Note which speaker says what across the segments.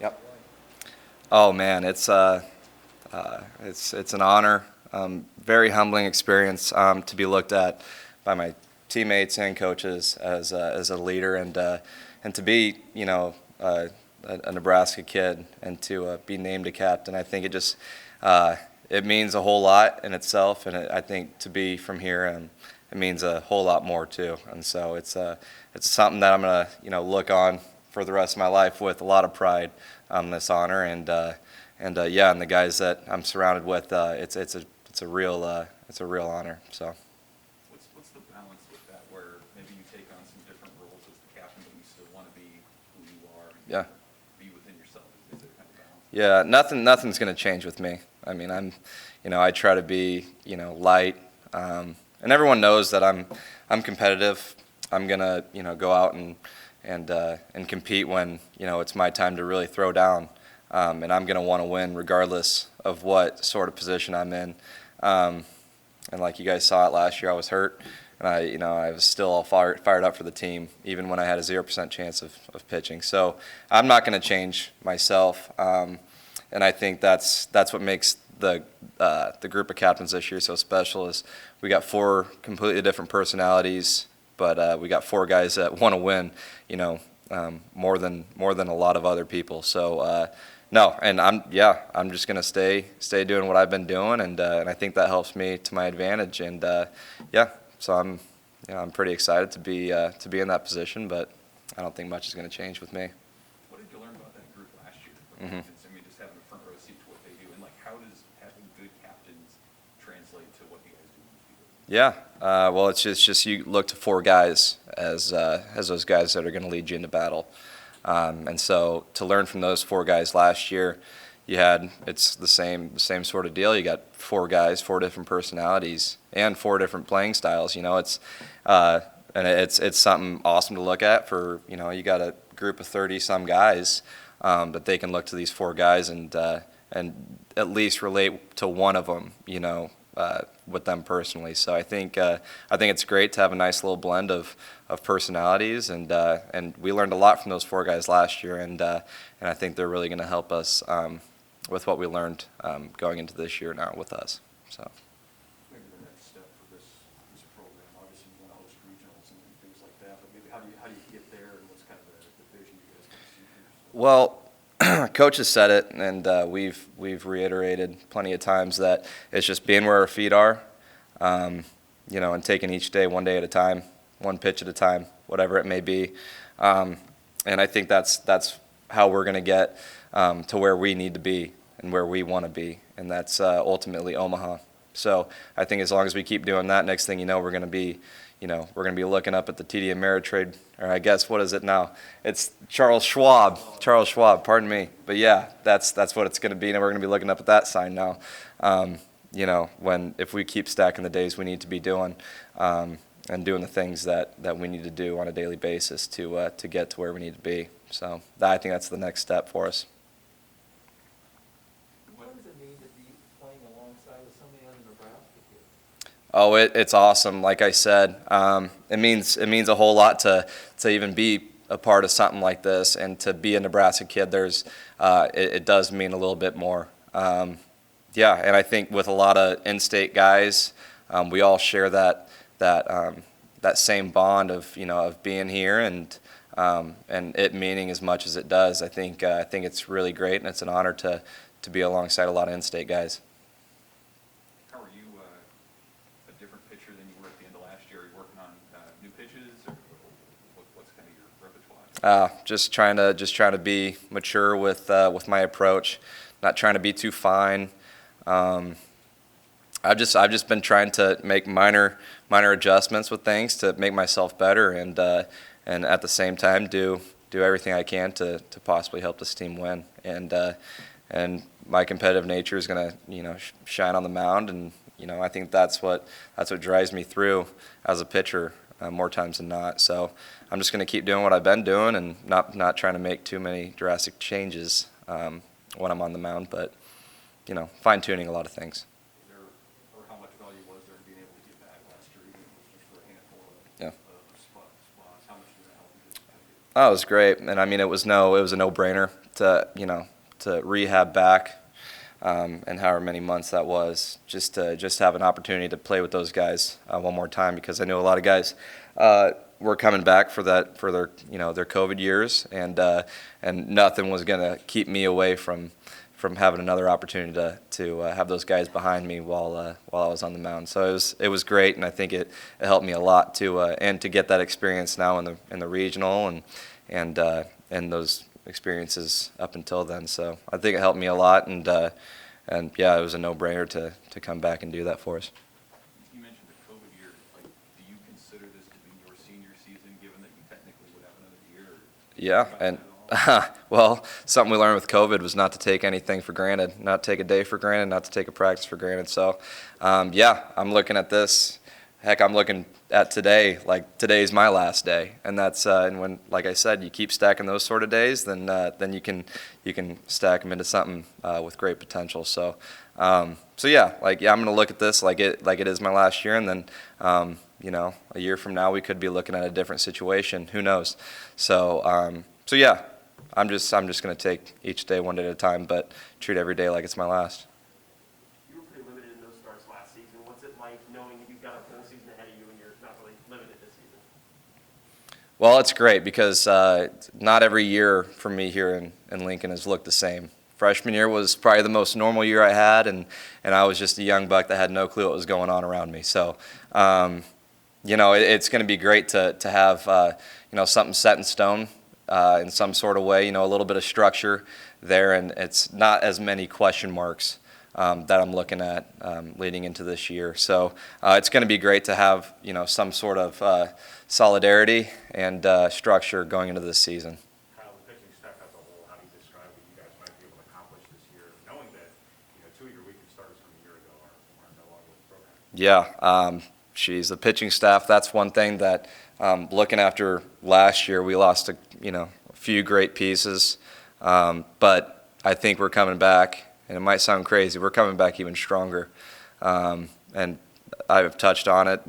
Speaker 1: Yep. Oh man, it's an honor. Very humbling experience to be looked at by my teammates and coaches as a leader, and to be a Nebraska kid and to be named a captain. I think it means a whole lot in itself, and I think to be from here it means a whole lot more too. And so it's something that I'm gonna look on for the rest of my life with a lot of pride on this honor, and the guys that I'm surrounded with, it's a real honor. So.
Speaker 2: What's the balance with that, where maybe you take on some different roles as the captain, but you still want to be who you are and
Speaker 1: Yeah.
Speaker 2: be within yourself? Is there kind of balance?
Speaker 1: Yeah, nothing's going to change with me. I mean, I try to be, light, and everyone knows that I'm competitive. I'm gonna, go out and compete when, it's my time to really throw down, and I'm gonna want to win regardless of what sort of position I'm in. And like you guys saw it last year, I was hurt, and I was still all fired up for the team, even when I had a 0% chance of pitching. So I'm not going to change myself, and I think that's what makes the group of captains this year so special. Is we got four completely different personalities, but we got four guys that want to win, more than a lot of other people. So. No, and I'm just gonna stay doing what I've been doing, and I think that helps me to my advantage, and so I'm pretty excited to be in that position, but I don't think much is gonna change with me.
Speaker 2: What did you learn about that group last year?
Speaker 1: Hmm.
Speaker 2: I mean, just having a front row seat to what they do, and like, how does having good captains translate to what you guys do on the field?
Speaker 1: Yeah, well, it's just you look to four guys as those guys that are going to lead you into battle. And so to learn from those four guys last year, it's the same sort of deal. You got four guys, four different personalities, and four different playing styles. And it's something awesome to look at. You got a group of 30 some guys, that they can look to these four guys and at least relate to one of them. With them personally. So I think it's great to have a nice little blend of personalities, and we learned a lot from those four guys last year, and I think they're really going to help us with what we learned going into this year now with us. So.
Speaker 3: Maybe the next step for this program, obviously you want to host regionals and things like that, but maybe how do you get there, and what's kind of the vision you guys kind of see for yourself?
Speaker 1: Well, Coach has said it, and we've reiterated plenty of times that it's just being where our feet are, and taking each day one day at a time, one pitch at a time, whatever it may be. And I think that's how we're going to get to where we need to be and where we want to be, and that's ultimately Omaha. So I think as long as we keep doing that, next thing you know, we're going to be looking up at the TD Ameritrade, or I guess what is it now? It's Charles Schwab. Pardon me. But yeah, that's what it's going to be, and we're going to be looking up at that sign now. If we keep stacking the days we need to be doing, and doing the things that we need to do on a daily basis to get to where we need to be. So I think that's the next step for us.
Speaker 4: What does it mean to be playing alongside with so many other Nebraska kids?
Speaker 1: Oh, it's awesome. Like I said, it means a whole lot to even be a part of something like this, and to be a Nebraska kid. It does mean a little bit more. And I think with a lot of in-state guys, we all share that same bond of being here and it meaning as much as it does. I think it's really great, and it's an honor to be alongside a lot of in-state guys.
Speaker 2: How are you a different pitcher than you were at the end of last year? Are you working on new pitches, or what's kind of your repertoire?
Speaker 1: Just trying to be mature with my approach, not trying to be too fine. I've just been trying to make minor adjustments with things to make myself better, and at the same time do everything I can to possibly help this team win. And my competitive nature is going to shine on the mound, and I think that's what drives me through as a pitcher more times than not. So I'm just going to keep doing what I've been doing, and not trying to make too many drastic changes when I'm on the mound, but fine tuning a lot of things.
Speaker 3: How much value was there in being able to get back last year, even if it was just for a handful
Speaker 1: Yeah.
Speaker 3: Spots? How much did that help you?
Speaker 1: Oh, it was great, and I mean it was a no-brainer to rehab back, and however many months that was, just to have an opportunity to play with those guys one more time, because I knew a lot of guys were coming back for their their COVID years, and nothing was gonna keep me away from having another opportunity to have those guys behind me while I was on the mound. So it was great, and I think it helped me a lot to get that experience now in the regional and those experiences up until then. So I think it helped me a lot, and yeah, it was a no-brainer to come back and do that for us.
Speaker 2: You mentioned the COVID year. Like, do you consider this to be your senior season, given that you technically would have another year?
Speaker 1: Yeah, and well, something we learned with COVID was not to take anything for granted, not take a day for granted, not to take a practice for granted. So, yeah, I'm looking at this. Heck, I'm looking at today, like today's my last day, and that's and when, like I said, you keep stacking those sort of days, then you can stack them into something with great potential. So, so yeah, I'm gonna look at this like it is my last year, and then a year from now we could be looking at a different situation. Who knows? So, so yeah, I'm just gonna take each day one day at a time, but treat every day like it's my last.
Speaker 5: You were pretty limited in those starts last season. What's it like knowing that you've got a full season ahead of you and you're not really limited this season?
Speaker 1: Well, it's great because not every year for me here in Lincoln has looked the same. Freshman year was probably the most normal year I had, and I was just a young buck that had no clue what was going on around me. So, it's going to be great to have something set in stone in some sort of way. A little bit of structure there, and it's not as many question marks that I'm looking at leading into this year. So it's going to be great to have some sort of solidarity and structure going into this season.
Speaker 3: Kyle, the pitching staff as a whole, how do you describe what you guys might be able to accomplish this year, knowing that two of your weekend starters from a year ago are no longer with the program?
Speaker 1: Yeah, the pitching staff. That's one thing that looking after last year, we lost a few great pieces, but I think we're coming back. And it might sound crazy, we're coming back even stronger. And I've touched on it.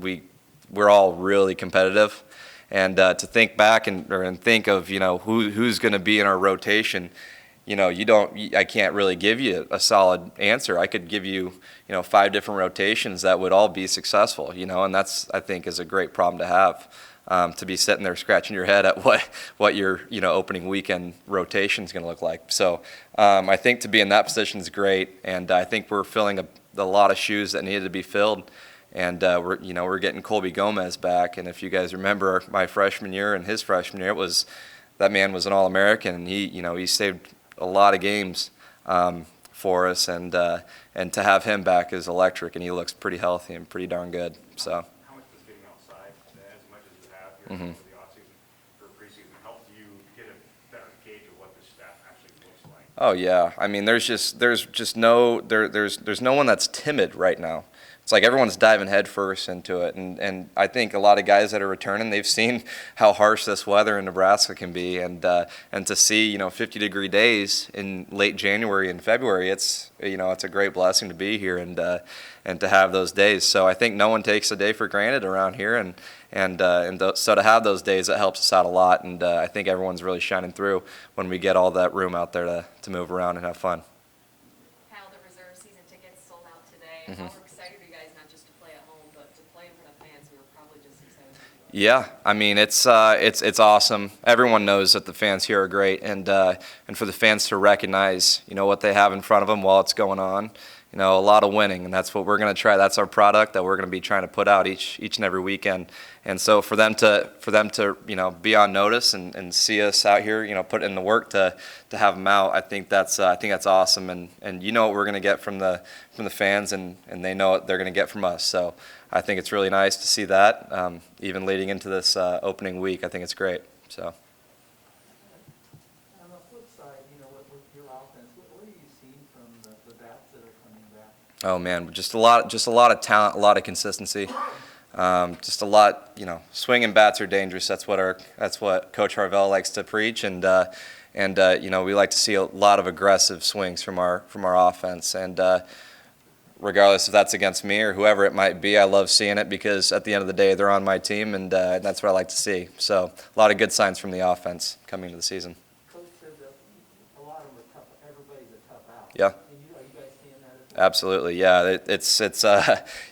Speaker 1: We're all really competitive, and to think back and think of who's going to be in our rotation. I can't really give you a solid answer. I could give you 5 different rotations that would all be successful. And that's, I think, is a great problem to have. To be sitting there scratching your head at what your opening weekend rotation is going to look like. So I think to be in that position is great, and I think we're filling a lot of shoes that needed to be filled. And we're getting Colby Gomez back. And if you guys remember my freshman year and his freshman year, that man was an All-American, and he saved a lot of games for us. And to have him back is electric, and he looks pretty healthy and pretty darn good. So.
Speaker 3: For the offseason for preseason helped you get a better gauge of what the staff actually looks like?
Speaker 1: Oh yeah, I mean there's no one that's timid right now. It's like everyone's diving headfirst into it, and I think a lot of guys that are returning, they've seen how harsh this weather in Nebraska can be, and to see 50-degree days in late January and February, it's a great blessing to be here and to have those days. So I think no one takes a day for granted around here, so to have those days, it helps us out a lot, and I think everyone's really shining through when we get all that room out there to move around and have fun.
Speaker 6: Kyle, the reserve season tickets sold out today. How excited are you guys, not just to play at home, but to play in front of fans who are probably just excited to do it?
Speaker 1: Yeah, I mean it's awesome. Everyone knows that the fans here are great, and for the fans to recognize what they have in front of them while it's going on. A lot of winning, and that's what we're going to try. That's our product that we're going to be trying to put out each and every weekend. And so for them to be on notice and see us out here, put in the work to have them out, I think that's awesome. And what we're going to get from the fans, and they know what they're going to get from us. So I think it's really nice to see that, even leading into this opening week. I think it's great. So.
Speaker 4: On the flip side, with your offense, what are you seeing from the bats that are coming back?
Speaker 1: Oh man, just a lot of talent, a lot of consistency. Just a lot, swinging bats are dangerous. That's what Coach Harvell likes to preach, and we like to see a lot of aggressive swings from our offense. And regardless if that's against me or whoever it might be, I love seeing it because at the end of the day, they're on my team, and that's what I like to see. So a lot of good signs from the offense coming into the season.
Speaker 4: Coach said that a lot
Speaker 1: Yeah.
Speaker 4: And are you guys seeing that as well?
Speaker 1: Absolutely, yeah. It's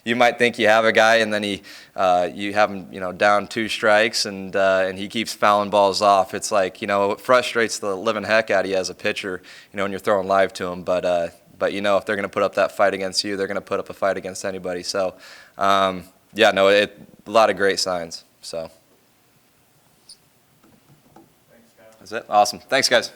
Speaker 1: you might think you have a guy, and then you have him, down 2 strikes, and he keeps fouling balls off. It's like, it frustrates the living heck out of you as a pitcher, when you're throwing live to them. But if they're going to put up that fight against you, they're going to put up a fight against anybody. So, yeah, no, a lot of great signs. So
Speaker 3: Thanks, Kyle.
Speaker 1: that's it. Awesome. Thanks, guys.